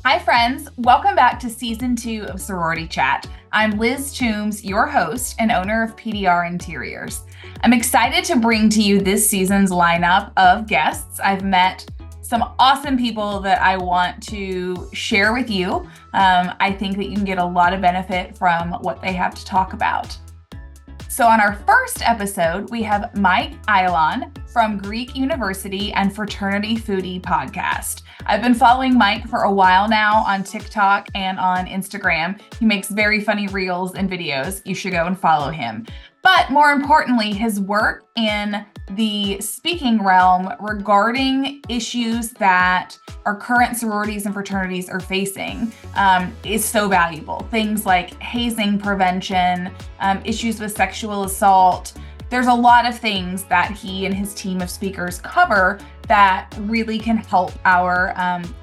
Hi, friends. Welcome back to season 2 of Sorority Chat. I'm Liz Toombs, your host and owner of PDR Interiors. I'm excited to bring to you this season's lineup of guests. I've met some awesome people that I want to share with you. I think that you can get a lot of benefit from what they have to talk about. So on our first episode, we have Mike Ayalon from Greek University and Fraternity Foodie podcast. I've been following Mike for a while now on TikTok and on Instagram. He makes very funny reels and videos. You should go and follow him. But more importantly, his work in the speaking realm regarding issues that our current sororities and fraternities are facing is so valuable. Things like hazing prevention, issues with sexual assault. There's a lot of things that he and his team of speakers cover that really can help our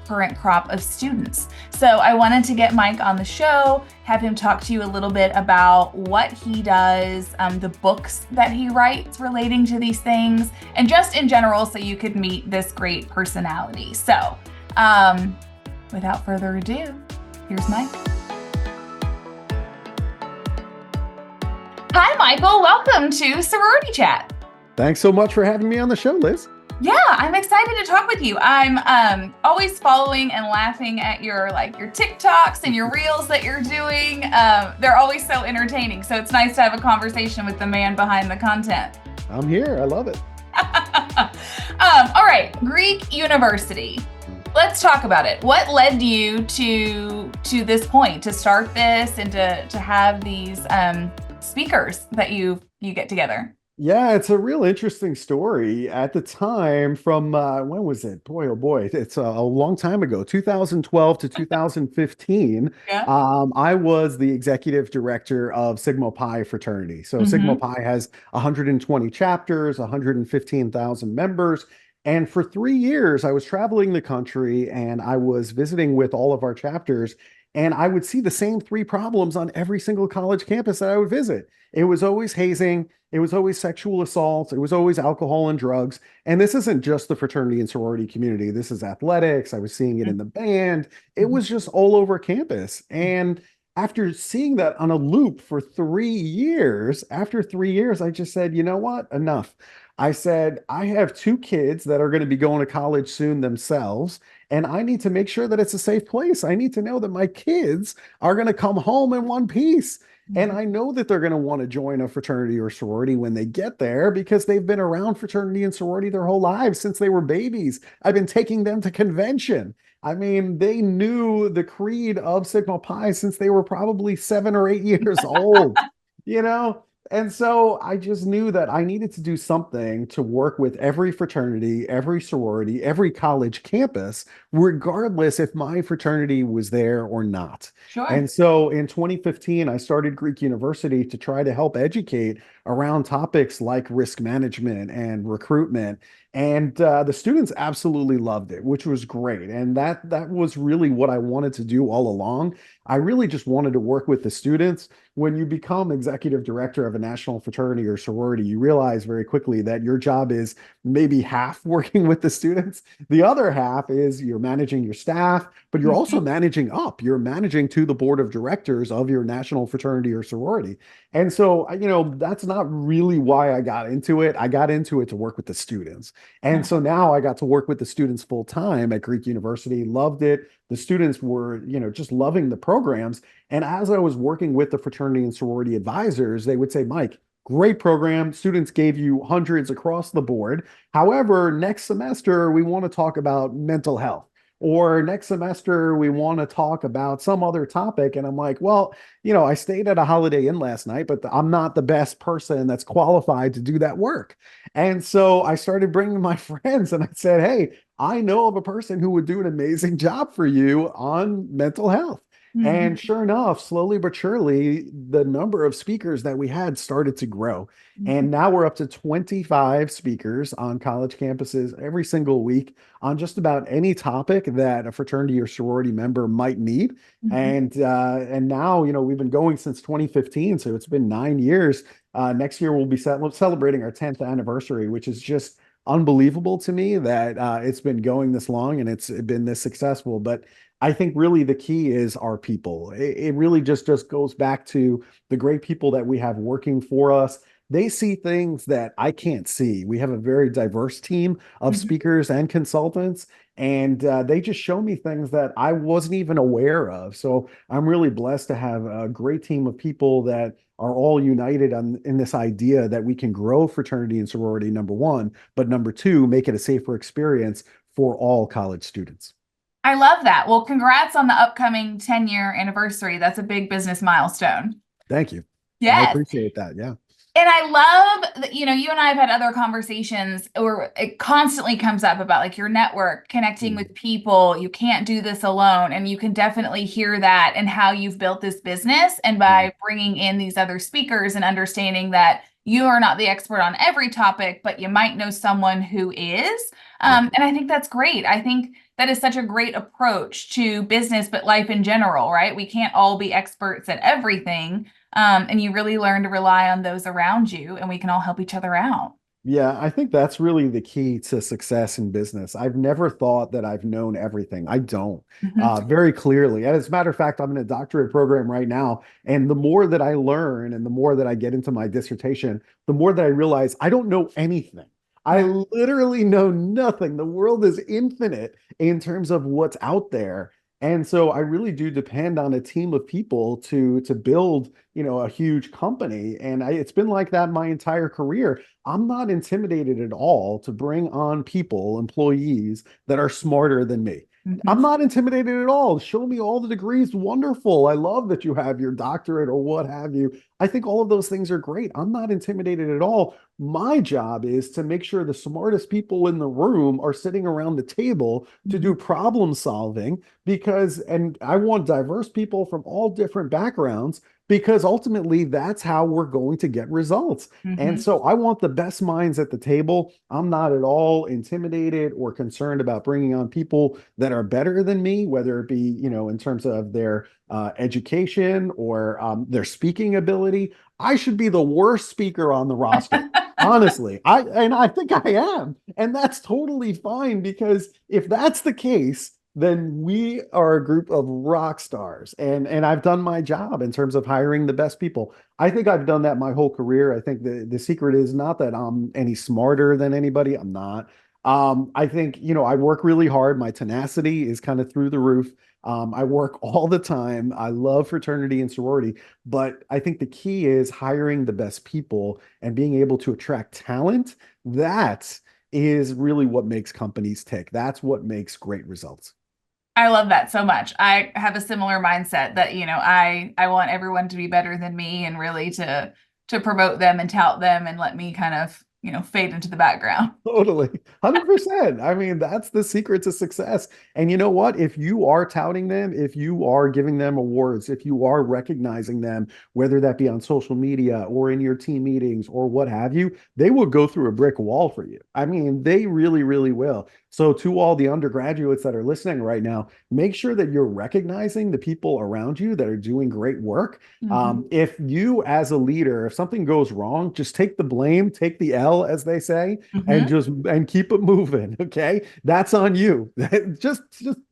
current crop of students. So I wanted to get Mike on the show, have him talk to you a little bit about what he does, the books that he writes relating to these things, and just in general so you could meet this great personality. So without further ado, here's Mike. Hi, Michael. Welcome to Sorority Chat. Thanks so much for having me on the show, Liz. Yeah, I'm excited to talk with you. I'm always following and laughing at your TikToks and your reels that you're doing. They're always so entertaining. So it's nice to have a conversation with the man behind the content. I'm here. I love it. All right, Greek University. Let's talk about it. What led you to this point, to start this and to have these speakers that you get together? Yeah, it's a real interesting story. At the time, from when was it? Boy, oh boy, it's a long time ago, 2012 to 2015. Yeah. I was the executive director of Sigma Pi fraternity. So Sigma Pi has 120 chapters, 115,000 members. And for 3 years, I was traveling the country and I was visiting with all of our chapters. And I would see the same three problems on every single college campus that I would visit. It was always hazing. It was always sexual assault. It was always alcohol and drugs. And this isn't just the fraternity and sorority community. This is athletics. I was seeing it in the band. It was just all over campus. And after seeing that on a loop for 3 years, after 3 years, I just said, you know what? Enough. I said, I have two kids that are going to be going to college soon themselves, and I need to make sure that it's a safe place. I need to know that my kids are going to come home in one piece. And I know that they're going to want to join a fraternity or sorority when they get there because they've been around fraternity and sorority their whole lives since they were babies. I've been taking them to convention. I mean, they knew the creed of Sigma Pi since they were probably 7 or 8 years old, you know? And so I just knew that I needed to do something to work with every fraternity, every sorority, every college campus, regardless if my fraternity was there or not. Sure. And so in 2015, I started Greek University to try to help educate around topics like risk management and recruitment. And the students absolutely loved it, which was great. And that was really what I wanted to do all along. I really just wanted to work with the students. When you become executive director of a national fraternity or sorority, you realize very quickly that your job is maybe half working with the students. The other half is you're managing your staff, but you're also managing up. You're managing to the board of directors of your national fraternity or sorority. And so, that's not really why I got into it. I got into it to work with the students. And so now I got to work with the students full time at Greek University, loved it. The students were, just loving the programs. And as I was working with the fraternity and sorority advisors, they would say, Mike, great program. Students gave you hundreds across the board. However, next semester, we want to talk about mental health. Or next semester, we want to talk about some other topic. And I'm like, well, I stayed at a Holiday Inn last night, but I'm not the best person that's qualified to do that work. And so I started bringing my friends and I said, hey, I know of a person who would do an amazing job for you on mental health. And sure enough, slowly but surely, the number of speakers that we had started to grow. And now we're up to 25 speakers on college campuses every single week on just about any topic that a fraternity or sorority member might need. And now, we've been going since 2015, so it's been 9 years. Next year, we'll be celebrating our 10th anniversary, which is just unbelievable to me that it's been going this long and it's been this successful. But I think really the key is our people. It really just goes back to the great people that we have working for us. They see things that I can't see. We have a very diverse team of Mhm. speakers and consultants, and they just show me things that I wasn't even aware of. So I'm really blessed to have a great team of people that are all united in this idea that we can grow fraternity and sorority, number one, but number two, make it a safer experience for all college students. I love that. Well, congrats on the upcoming 10-year anniversary. That's a big business milestone. Thank you. I Yes. appreciate that. Yeah. And I love that, you and I have had other conversations where it constantly comes up about like your network, connecting Mm. with people. You can't do this alone. And you can definitely hear that and how you've built this business. And Mm. by bringing in these other speakers and understanding that you are not the expert on every topic, but you might know someone who is. Yeah. And I think that's great. I think that is such a great approach to business, but life in general, right? We can't all be experts at everything. And you really learn to rely on those around you, and we can all help each other out. Yeah, I think that's really the key to success in business. I've never thought that I've known everything. I don't, Mhm. very clearly. And as a matter of fact, I'm in a doctorate program right now. And the more that I learn and the more that I get into my dissertation, the more that I realize I don't know anything. I Yeah. literally know nothing. The world is infinite in terms of what's out there. And so I really do depend on a team of people to build, a huge company. And it's been like that my entire career. I'm not intimidated at all to bring on people, employees that are smarter than me. I'm Mhm. not intimidated at all. Show me all the degrees. Wonderful. I love that you have your doctorate or what have you. I think all of those things are great. I'm not intimidated at all. My job is to make sure the smartest people in the room are sitting around the table to do Mhm. problem solving and I want diverse people from all different backgrounds because ultimately that's how we're going to get results. And Mhm. so I want the best minds at the table. I'm not at all intimidated or concerned about bringing on people that are better than me, whether it be, in terms of their education or their speaking ability. I should be the worst speaker on the roster. Honestly, I think I am. And that's totally fine because if that's the case, then we are a group of rock stars. And I've done my job in terms of hiring the best people. I think I've done that my whole career. I think the secret is not that I'm any smarter than anybody. I'm not. I think, I work really hard. My tenacity is kind of through the roof. I work all the time. I love fraternity and sorority, but I think the key is hiring the best people and being able to attract talent. That is really what makes companies tick. That's what makes great results. I love that so much. I have a similar mindset that, I want everyone to be better than me and really to promote them and tout them and let me kind of, fade into the background. Totally. 100%. I mean, that's the secret to success. And you know what? If you are touting them, if you are giving them awards, if you are recognizing them, whether that be on social media or in your team meetings or what have you, they will go through a brick wall for you. I mean, they really, really will. So, to all the undergraduates that are listening right now, make sure that you're recognizing the people around you that are doing great work. Mhm. If you, as a leader, if something goes wrong, just take the blame, take the L, as they say, and Mhm. just keep it moving. Okay, that's on you. Just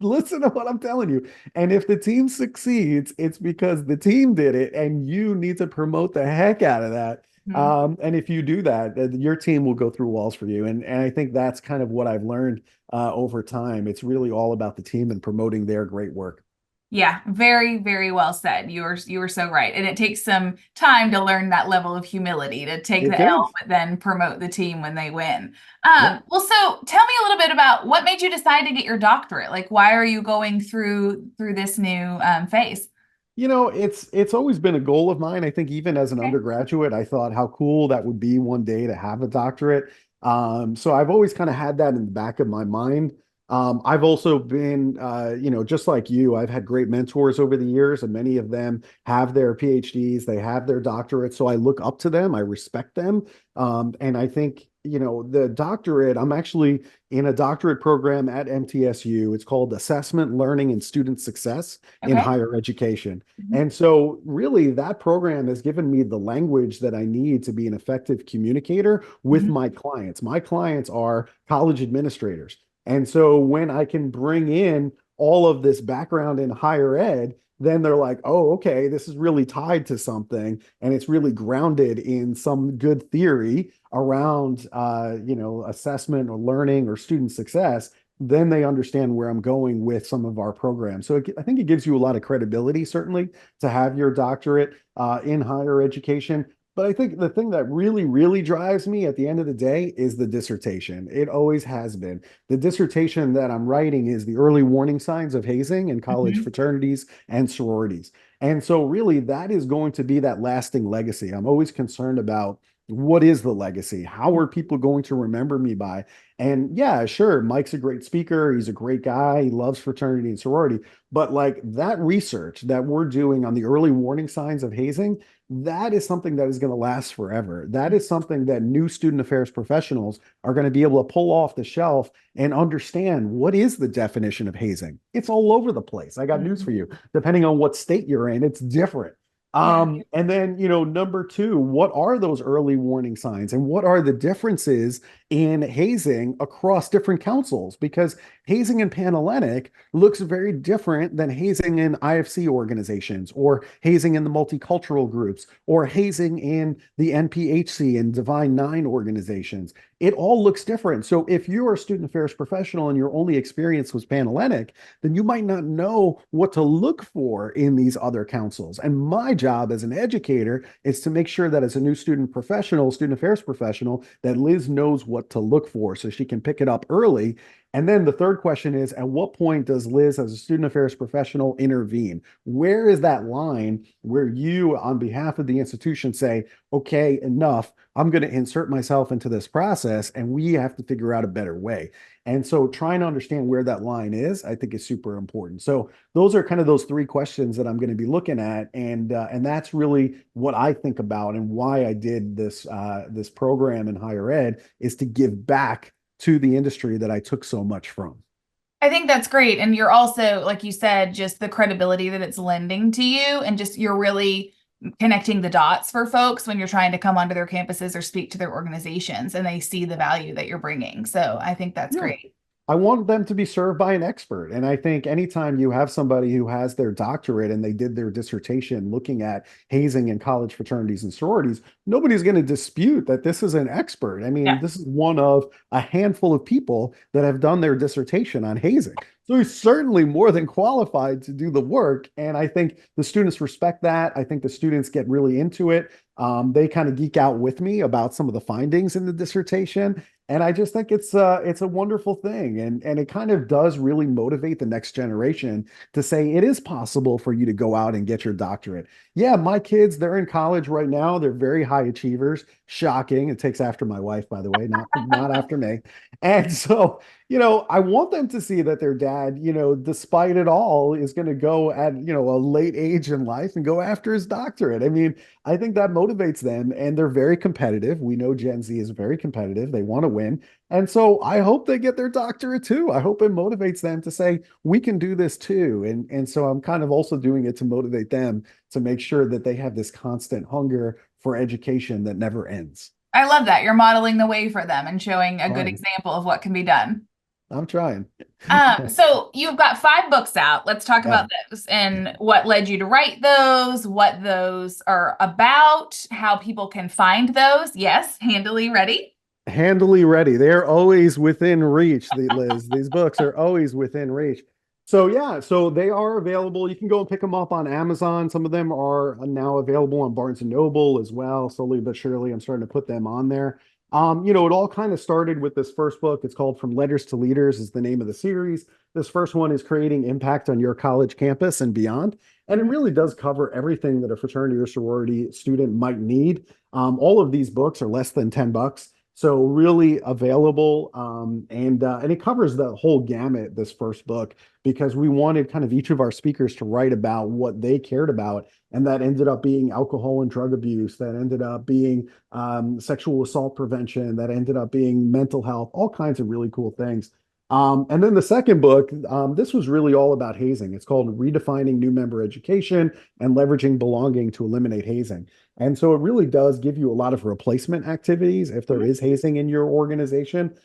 listen to what I'm telling you. And if the team succeeds, it's because the team did it, and you need to promote the heck out of that. Mhm. And if you do that, your team will go through walls for you. And I think that's kind of what I've learned over time. It's really all about the team and promoting their great work. Yeah, very, very well said. You were so right. And it takes some time to learn that level of humility to take It the L, does. but then promote the team when they win. Yeah. Well, so tell me a little bit about what made you decide to get your doctorate. Like, why are you going through this new phase? It's always been a goal of mine. I think even as an Okay. undergraduate, I thought how cool that would be one day to have a doctorate. So I've always kind of had that in the back of my mind. I've also been, just like you, I've had great mentors over the years, and many of them have their PhDs, they have their doctorates. So I look up to them, I respect them. And I think the doctorate, I'm actually in a doctorate program at MTSU. It's called Assessment, Learning, and Student Success in Okay. Higher Education. Mhm. And so, really, that program has given me the language that I need to be an effective communicator with Mhm. my clients. My clients are college administrators. And so, when I can bring in all of this background in higher ed, then they're like, oh, okay, this is really tied to something and it's really grounded in some good theory around, assessment or learning or student success. Then they understand where I'm going with some of our programs. So I think it gives you a lot of credibility, certainly, to have your doctorate in higher education. But I think the thing that really, really drives me at the end of the day is the dissertation. It always has been. The dissertation that I'm writing is the early warning signs of hazing in college Mhm. fraternities and sororities. And so, really, that is going to be that lasting legacy. I'm always concerned about what is the legacy? How are people going to remember me by? And yeah, sure, Mike's a great speaker. He's a great guy. He loves fraternity and sorority. But like that research that we're doing on the early warning signs of hazing, that is something that is going to last forever. That is something that new student affairs professionals are going to be able to pull off the shelf and understand what is the definition of hazing. It's all over the place. I got news Mhm. for you. Depending on what state you're in, it's different. Yeah. And then, number two, what are those early warning signs and what are the differences in hazing across different councils? Because hazing in Panhellenic looks very different than hazing in IFC organizations or hazing in the multicultural groups or hazing in the NPHC and Divine Nine organizations. It all looks different. So if you're a student affairs professional and your only experience was Panhellenic, then you might not know what to look for in these other councils. And my job as an educator is to make sure that as a new student affairs professional, that Liz knows what to look for so she can pick it up early. And then the third question is, at what point does Liz, as a student affairs professional, intervene? Where is that line where you, on behalf of the institution, say, okay, enough, I'm going to insert myself into this process and we have to figure out a better way. And so trying to understand where that line is, I think is super important. So those are kind of those three questions that I'm going to be looking at, and that's really what I think about and why I did this program in higher ed is to give back to the industry that I took so much from. I think that's great. And you're also, like you said, just the credibility that it's lending to you, and just you're really connecting the dots for folks when you're trying to come onto their campuses or speak to their organizations and they see the value that you're bringing. So I think that's Yeah. great. I want them to be served by an expert. And I think anytime you have somebody who has their doctorate and they did their dissertation looking at hazing in college fraternities and sororities, nobody's going to dispute that this is an expert. I mean, Yeah. this is one of a handful of people that have done their dissertation on hazing. So he's certainly more than qualified to do the work. And I think the students respect that. I think the students get really into it. They kind of geek out with me about some of the findings in the dissertation. And I just think it's a wonderful thing. And it kind of does really motivate the next generation to say it is possible for you to go out and get your doctorate. Yeah, my kids, they're in college right now. They're very high achievers. Shocking. It takes after my wife, by the way, not after me. And so, I want them to see that their dad, despite it all, is going to go at, a late age in life and go after his doctorate. I mean, I think that motivates them and they're very competitive. We know Gen Z is very competitive. They want to win. And so I hope they get their doctorate too. I hope it motivates them to say, we can do this too. And so I'm kind of also doing it to motivate them to make sure that they have this constant hunger for education that never ends. I love that. You're modeling the way for them and showing a good Trying. example of what can be done. I'm trying. So you've got 5 books out. Let's talk Yeah. about those and what led you to write those, what those are about, how people can find those. Yes, handily ready. Handily ready. They're always within reach, Liz. These books are always within reach. So yeah, so they are available. You can go and pick them up on Amazon. Some of them are now available on Barnes and Noble as well. Slowly but surely, I'm starting to put them on there. It all kind of started with this first book. It's called From Letters to Leaders, is the name of the series. This first one is creating impact on your college campus and beyond. And it Mhm. really does cover everything that a fraternity or sorority student might need. All of these books are less than $10. So really available, and it covers the whole gamut, this first book, because we wanted kind of each of our speakers to write about what they cared about, and that ended up being alcohol and drug abuse, that ended up being sexual assault prevention, that ended up being mental health, all kinds of really cool things. And then the second book, this was really all about hazing. It's called Redefining New Member Education and Leveraging Belonging to Eliminate Hazing. And so it really does give you a lot of replacement activities if there is hazing in your organization.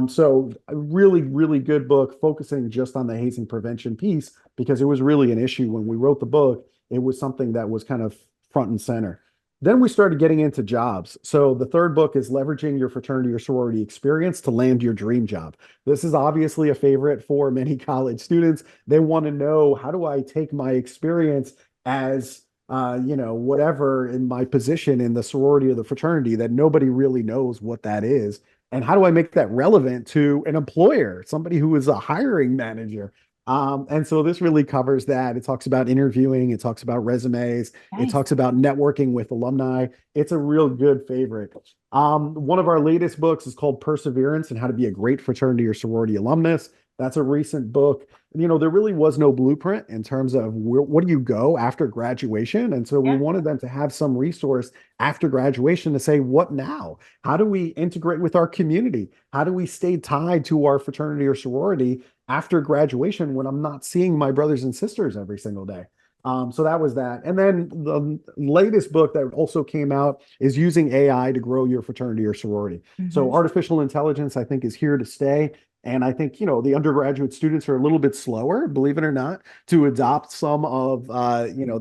So a really, really good book focusing just on the hazing prevention piece, because it was really an issue when we wrote the book. It was something that was kind of front and center. Then we started getting into jobs. So the third book is Leveraging Your Fraternity or Sorority Experience to Land Your Dream Job. This is obviously a favorite for many college students. They want to know, how do I take my experience as whatever in my position in the sorority or the fraternity that nobody really knows what that is? And how do I make that relevant to an employer, somebody who is a hiring manager? And so this really covers that. It talks about interviewing, it talks about resumes, it Nice. talks about networking with alumni. It's a real good favorite. One of our latest books is called Perseverance and How to Be a Great Fraternity or Sorority Alumnus. That's a recent book. There really was no blueprint in terms of what do you go after graduation. And so we Yeah. wanted them to have some resource after graduation to say, what now? How do we integrate with our community? How do we stay tied to our fraternity or sorority after graduation when I'm not seeing my brothers and sisters every single day? So that was that. And then the latest book that also came out is Using AI to Grow Your Fraternity or Sorority. So Mhm. artificial intelligence, I think, is here to stay. And I think, the undergraduate students are a little bit slower, believe it or not, to adopt some of,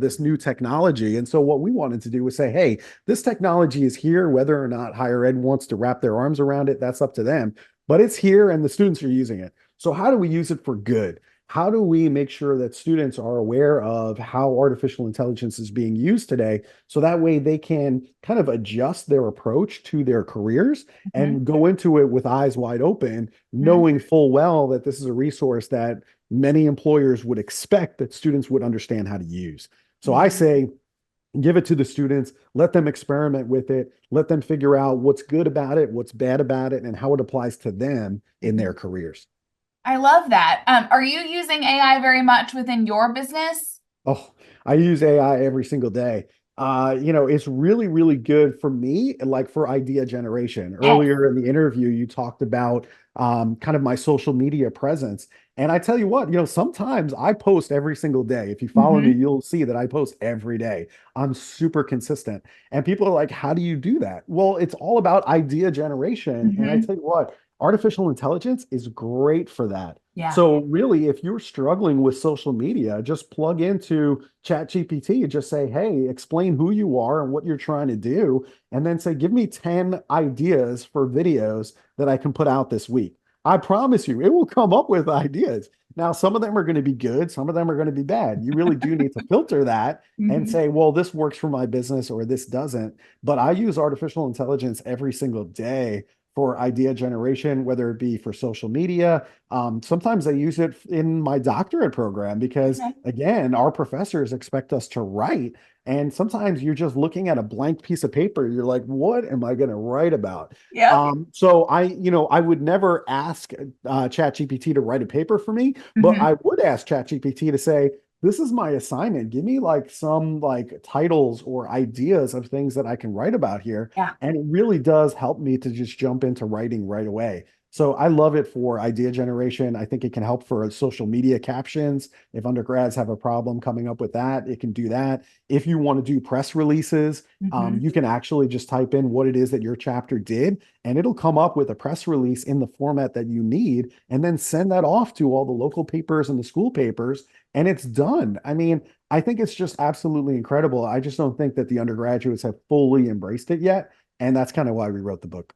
this new technology. And so what we wanted to do was say, hey, this technology is here, whether or not higher ed wants to wrap their arms around it, that's up to them. But it's here and the students are using it. So how do we use it for good? How do we make sure that students are aware of how artificial intelligence is being used today, so that way they can kind of adjust their approach to their careers Mhm. and go into it with eyes wide open, Mhm. knowing full well that this is a resource that many employers would expect that students would understand how to use. So I Mhm. say, give it to the students, let them experiment with it, let them figure out what's good about it, what's bad about it, and how it applies to them in their careers. I love that. Are you using AI very much within your business? Oh, I use AI every single day. It's really, really good for me, like for idea generation. Yes. Earlier in the interview, you talked about kind of my social media presence. And I tell you what, sometimes I post every single day. If you follow me, Mhm. you'll see that I post every day. I'm super consistent. And people are like, how do you do that? Well, it's all about idea generation. And I Mhm. tell you what, artificial intelligence is great for that. Yeah. So really, if you're struggling with social media, just plug into ChatGPT and just say, hey, explain who you are and what you're trying to do. And then say, give me 10 ideas for videos that I can put out this week. I promise you, it will come up with ideas. Now, some of them are going to be good, some of them are going to be bad. You really do need to filter that and Mhm. say, well, this works for my business or this doesn't. But I use artificial intelligence every single day for idea generation, whether it be for social media. Sometimes I use it in my doctorate program because, Okay. again, our professors expect us to write. And sometimes you're just looking at a blank piece of paper. You're like, what am I going to write about? Yep. So I would never ask ChatGPT to write a paper for me, but Mhm. I would ask ChatGPT to say, this is my assignment. Give me like some like titles or ideas of things that I can write about here. Yeah. And it really does help me to just jump into writing right away. So I love it for idea generation. I think it can help for social media captions. If undergrads have a problem coming up with that, it can do that. If you want to do press releases, Mhm. you can actually just type in what it is that your chapter did, and it'll come up with a press release in the format that you need, and then send that off to all the local papers and the school papers, and it's done. I mean, I think it's just absolutely incredible. I just don't think that the undergraduates have fully embraced it yet, and that's kind of why we wrote the book.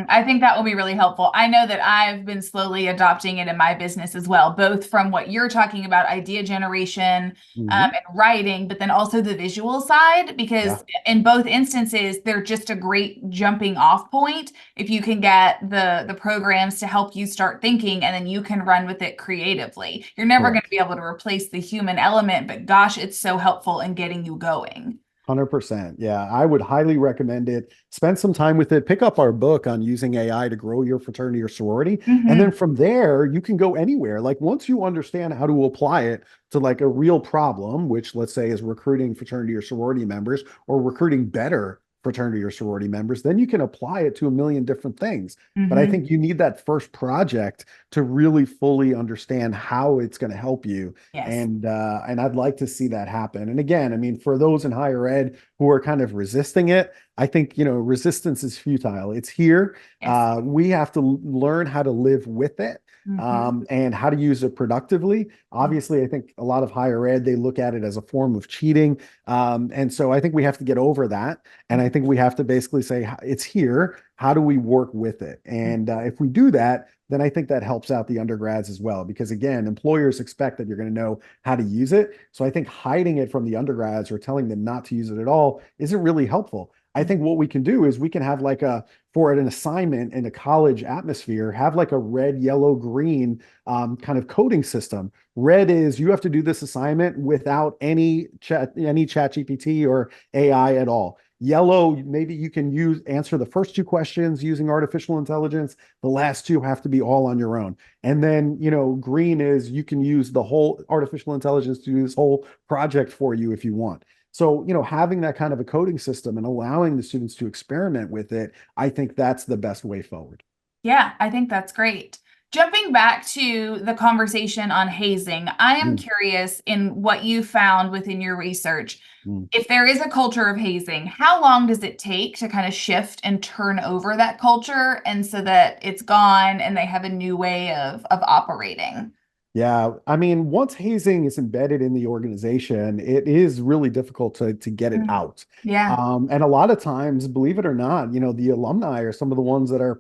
I think that will be really helpful. I know that I've been slowly adopting it in my business as well, both from what you're talking about, idea generation, Mhm. and writing, but then also the visual side, Yeah, because in both instances, they're just a great jumping off point. If you can get the programs to help you start thinking, and then you can run with it creatively. You're never going to correct. be able to replace the human element, but gosh, it's so helpful in getting you going. 100%. Yeah, I would highly recommend it. Spend some time with it. Pick up our book on using AI to grow your fraternity or sorority. And then Hmm. from there, you can go anywhere. Like once you understand how to apply it to like a real problem, which let's say is recruiting fraternity or sorority members or recruiting better fraternity or sorority members, then you can apply it to a million different things. But I Hmm. think you need that first project to really fully understand how it's going to help you, Yes. and I'd like to see that happen. And again, I mean, for those in higher ed who are kind of resisting it, I think, resistance is futile. It's here. Yes. We have to learn how to live with it, Hmm. and how to use it productively. Obviously, I think a lot of higher ed, they look at it as a form of cheating. And so I think we have to get over that. And I think we have to basically say, it's here. How do we work with it? And if we do that, then I think that helps out the undergrads as well. Because again, employers expect that you're going to know how to use it. So I think hiding it from the undergrads or telling them not to use it at all isn't really helpful. I think what we can do is we can have like for an assignment in a college atmosphere, have like a red, yellow, green kind of coding system. Red is you have to do this assignment without any chat GPT or AI at all. Yellow, maybe you can answer the first two questions using artificial intelligence. The last two have to be all on your own. And then, green is you can use the whole artificial intelligence to do this whole project for you if you want. So, having that kind of a coding system and allowing the students to experiment with it, I think that's the best way forward. Yeah, I think that's great. Jumping back to the conversation on hazing, I am Mm, curious in what you found within your research. mm. If there is a culture of hazing, how long does it take to kind of shift and turn over that culture and so that it's gone and they have a new way of operating? Yeah, I mean, once hazing is embedded in the organization, it is really difficult to get it Mm. out. Yeah. And a lot of times, believe it or not, the alumni are some of the ones that are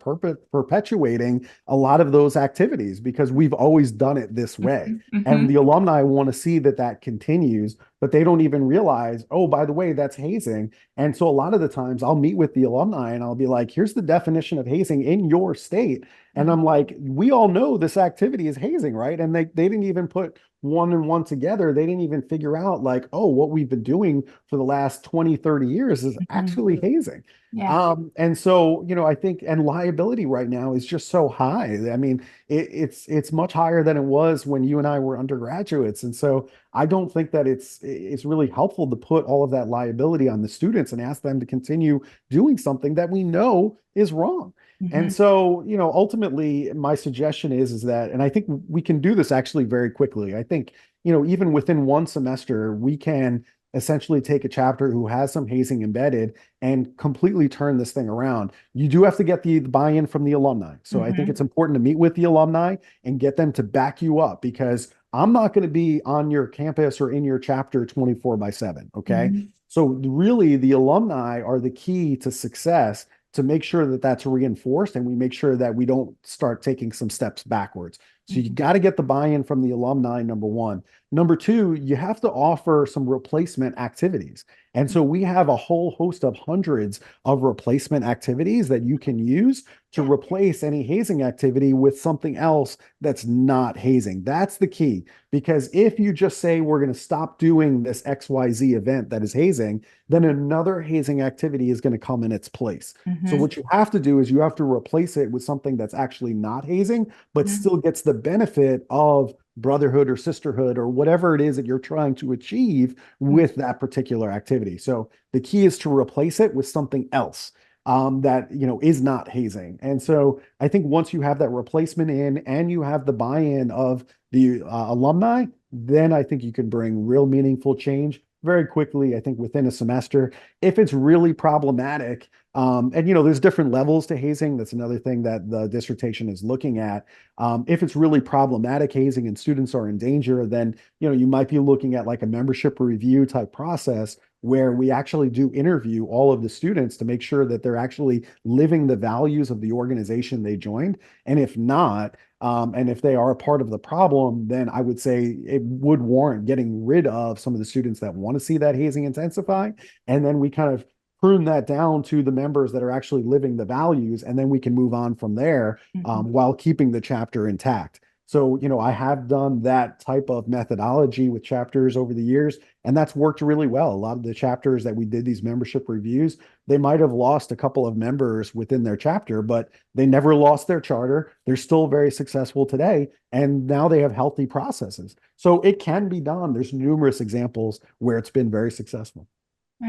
perpetuating a lot of those activities because we've always done it this way. Hmm. And Hmm. the alumni want to see that that continues, but they don't even realize, oh, by the way, that's hazing. And so a lot of the times I'll meet with the alumni and I'll be like, here's the definition of hazing in your state. And I'm like, we all know this activity is hazing, right? And they didn't even put one and one together. They didn't even figure out like, oh, what we've been doing for the last 20, 30 years is Hmm. actually hazing. Yeah. And so, I think, and liability right now is just so high. I mean, it's much higher than it was when you and I were undergraduates. And so I don't think that it's really helpful to put all of that liability on the students and ask them to continue doing something that we know is wrong. And Hmm. so, ultimately, my suggestion is that, and I think we can do this actually very quickly. I think, even within one semester, we can essentially take a chapter who has some hazing embedded and completely turn this thing around. You do have to get the buy-in from the alumni. So I think Hmm. it's important to meet with the alumni and get them to back you up because I'm not going to be on your campus or in your chapter 24/7. Okay. Hmm. So really, the alumni are the key to success to make sure that that's reinforced and we make sure that we don't start taking some steps backwards. So you Hmm. got to get the buy-in from the alumni, number one. Number two, you have to offer some replacement activities. And so we have a whole host of hundreds of replacement activities that you can use to replace any hazing activity with something else that's not hazing. That's the key. Because if you just say we're going to stop doing this XYZ event that is hazing, then another hazing activity is going to come in its place. So Hmm. what you have to do is you have to replace it with something that's actually not hazing, but Hmm. still gets the benefit of brotherhood or sisterhood or whatever it is that you're trying to achieve with that particular activity. So the key is to replace it with something else that is not hazing. And so I think once you have that replacement in and you have the buy-in of the alumni, then I think you can bring real meaningful change very quickly. I think within a semester, if it's really problematic, and there's different levels to hazing. That's another thing that the dissertation is looking at. If it's really problematic hazing and students are in danger, then you might be looking at like a membership review type process where we actually do interview all of the students to make sure that they're actually living the values of the organization they joined. And if not, and if they are a part of the problem, then I would say it would warrant getting rid of some of the students that want to see that hazing intensify. And then we kind of prune that down to the members that are actually living the values, and then we can move on from there Hmm. while keeping the chapter intact. So, I have done that type of methodology with chapters over the years, and that's worked really well. A lot of the chapters that we did these membership reviews, they might have lost a couple of members within their chapter, but they never lost their charter. They're still very successful today, and now they have healthy processes. So it can be done. There's numerous examples where it's been very successful.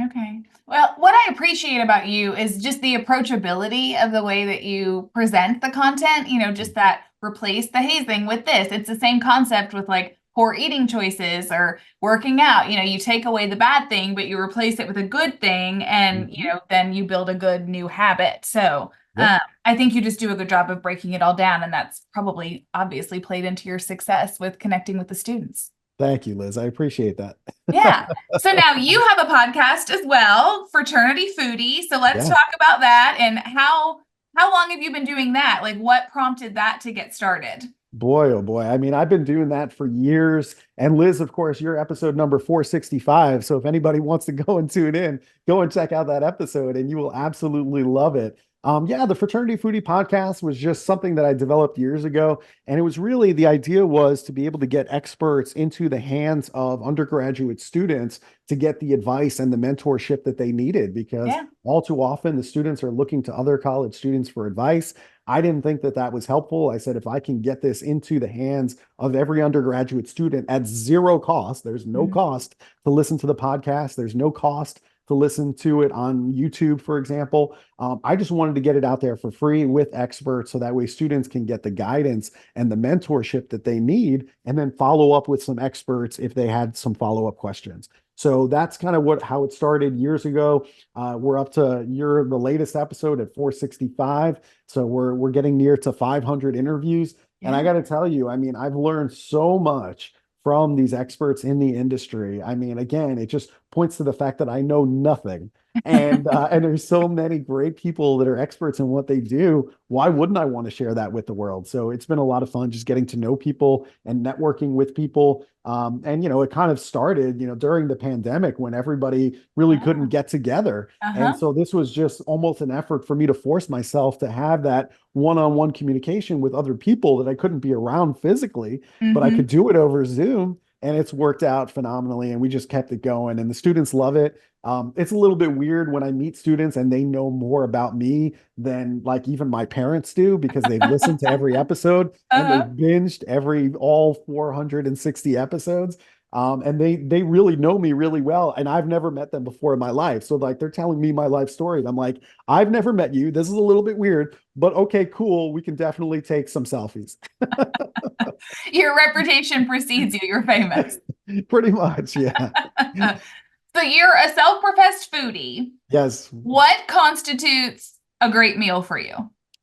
Okay. Well, what I appreciate about you is just the approachability of the way that you present the content, just that replace the hazing with this. It's the same concept with like poor eating choices or working out. You take away the bad thing, but you replace it with a good thing, and, Mhm. then you build a good new habit. So, Yep. I think you just do a good job of breaking it all down, and that's probably obviously played into your success with connecting with the students. Thank you, Liz. I appreciate that. Yeah. So now you have a podcast as well, Fraternity Foodie. So let's Yeah. talk about that and how long have you been doing that? Like what prompted that to get started? Boy, oh boy. I mean, I've been doing that for years. And Liz, of course, you're episode number 465. So if anybody wants to go and tune in, go and check out that episode and you will absolutely love it. Yeah, the Fraternity Foodie podcast was just something that I developed years ago. And it was really the idea was to be able to get experts into the hands of undergraduate students to get the advice and the mentorship that they needed, because Yeah. all too often the students are looking to other college students for advice. I didn't think that that was helpful. I said, if I can get this into the hands of every undergraduate student at zero cost, there's no Mhm. cost to listen to the podcast. There's no cost to listen to it on YouTube, for example. I just wanted to get it out there for free with experts so that way students can get the guidance and the mentorship that they need, and then follow up with some experts if they had some follow-up questions. So that's kind of how it started years ago. We're up to the latest episode at 465. So we're getting near to 500 interviews. And I Yeah. got to tell you, I mean, I've learned so much from these experts in the industry. I mean, again, it just points to the fact that I know nothing. And there's so many great people that are experts in what they do. Why wouldn't I want to share that with the world? So it's been a lot of fun just getting to know people and networking with people. And it kind of started, during the pandemic when everybody really couldn't Oh, get together. And uh-huh. so this was just almost an effort for me to force myself to have that one-on-one communication with other people that I couldn't be around physically, but I could Hmm. do it over Zoom. And it's worked out phenomenally. And we just kept it going. And the students love it. It's a little bit weird when I meet students and they know more about me than like even my parents do, because they've listened to every episode and they've Uh-huh. binged all 460 episodes. And they really know me really well, and I've never met them before in my life. So like they're telling me my life story, and I'm like, I've never met you. This is a little bit weird, but okay, cool. We can definitely take some selfies. Your reputation precedes you. You're famous. Pretty much, yeah. So you're a self-professed foodie. Yes. What constitutes a great meal for you?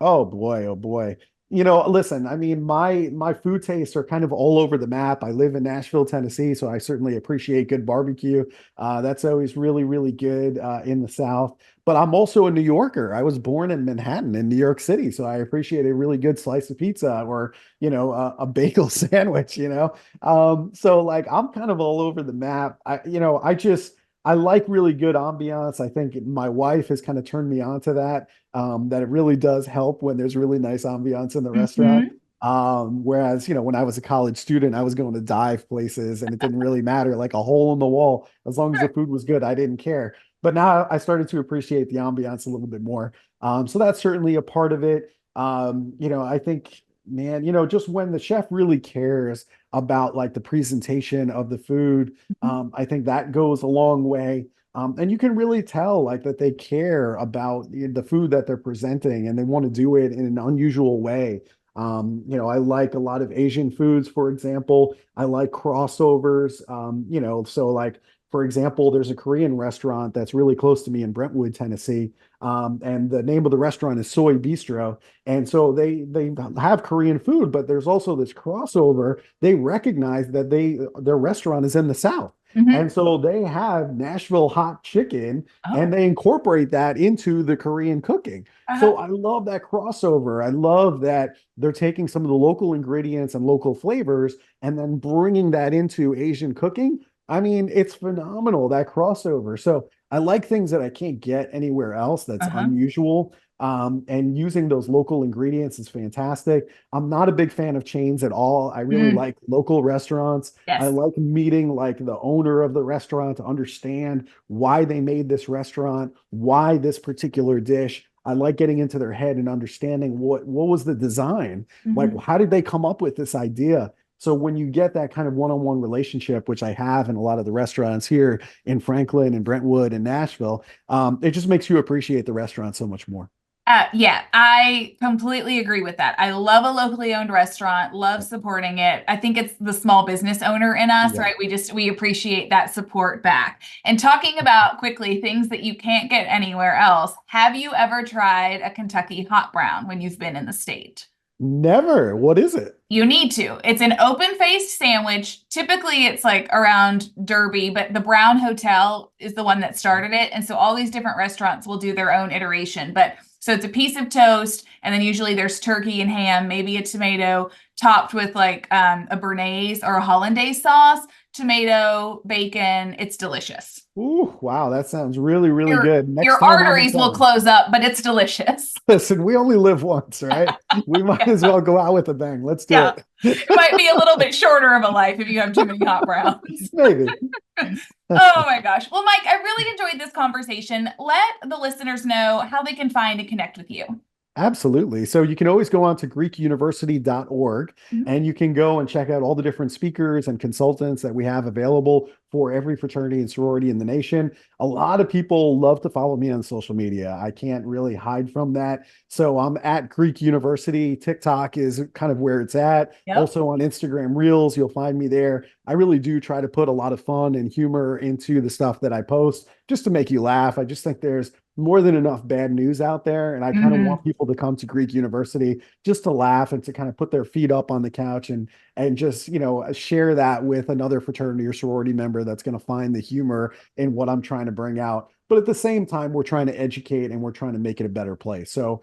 Oh boy, oh boy. Listen, I mean, my food tastes are kind of all over the map. I live in Nashville, Tennessee, so I certainly appreciate good barbecue. That's always really, really good in the South. But I'm also a New Yorker. I was born in Manhattan, in New York City, so I appreciate a really good slice of pizza or, a bagel sandwich, So like I'm kind of all over the map. I like really good ambiance. I think my wife has kind of turned me on to that it really does help when there's really nice ambiance in the restaurant. Hmm. Whereas, when I was a college student, I was going to dive places and it didn't really matter, like a hole in the wall. As long as the food was good, I didn't care. But now I started to appreciate the ambiance a little bit more. So that's certainly a part of it. I think, man, just when the chef really cares about like the presentation of the food, I think that goes a long way. And you can really tell like that they care about the food that they're presenting and they want to do it in an unusual way. I like a lot of Asian foods, for example. I like crossovers. So like for example, there's a Korean restaurant that's really close to me in Brentwood, Tennessee. And the name of the restaurant is Soy Bistro. And so they have Korean food, but there's also this crossover. They recognize that their restaurant is in the South. Hmm. And so they have Nashville hot chicken and Oh, they incorporate that into the Korean cooking. uh-huh. So I love that crossover. I love that they're taking some of the local ingredients and local flavors and then bringing that into Asian cooking. I mean, it's phenomenal, that crossover. So I like things that I can't get anywhere else that's Uh-huh. unusual. And using those local ingredients is fantastic. I'm not a big fan of chains at all. I really Mm, like local restaurants. I yes. like meeting like the owner of the restaurant to understand why they made this restaurant, why this particular dish. I like getting into their head and understanding what was the design, like Mhm. how did they come up with this idea. So when you get that kind of one-on-one relationship, which I have in a lot of the restaurants here in Franklin and Brentwood and Nashville, it just makes you appreciate the restaurant so much more. Yeah, I completely agree with that. I love a locally owned restaurant, love supporting it. I think it's the small business owner in us, Yeah. right? We appreciate that support back. And talking about quickly things that you can't get anywhere else, have you ever tried a Kentucky hot brown when you've been in the state? Never. What is it? You need to. It's an open-faced sandwich. Typically, it's like around Derby, but the Brown Hotel is the one that started it. And so all these different restaurants will do their own iteration. But so it's a piece of toast, and then usually there's turkey and ham, maybe a tomato topped with like a béarnaise or a hollandaise sauce, tomato, bacon. It's delicious. Ooh, wow, that sounds really, really Your good. Next your time I'm in arteries will town. close up, but it's delicious. Listen, we only live once, right? We might as well go out with a bang. Let's do Yeah. it. It might be a little bit shorter of a life if you have too many hot browns. Maybe. Oh my gosh. Well, Mike, I really enjoyed this conversation. Let the listeners know how they can find and connect with you. Absolutely. So you can always go on to greekuniversity.org Mhm. and you can go and check out all the different speakers and consultants that we have available for every fraternity and sorority in the nation. A lot of people love to follow me on social media. I can't really hide from that. So I'm at Greek University. TikTok is kind of where it's at. Yep. Also on Instagram Reels, you'll find me there. I really do try to put a lot of fun and humor into the stuff that I post just to make you laugh. I just think there's more than enough bad news out there. And I kind of want Hmm. people to come to Greek University just to laugh and to kind of put their feet up on the couch and just, share that with another fraternity or sorority member that's going to find the humor in what I'm trying to bring out. But at the same time, we're trying to educate and we're trying to make it a better place. So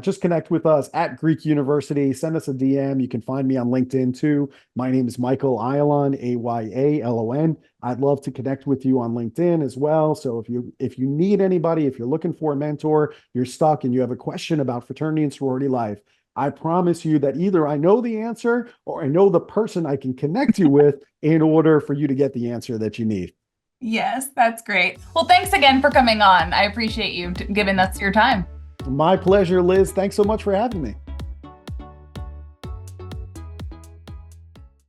just connect with us at Greek University. Send us a DM. You can find me on LinkedIn too. My name is Michael Ayalon, Ayalon. I'd love to connect with you on LinkedIn as well. So if you need anybody, if you're looking for a mentor, you're stuck and you have a question about fraternity and sorority life, I promise you that either I know the answer or I know the person I can connect you with in order for you to get the answer that you need. Yes, that's great. Well, thanks again for coming on. I appreciate you giving us your time. My pleasure, Liz. Thanks so much for having me.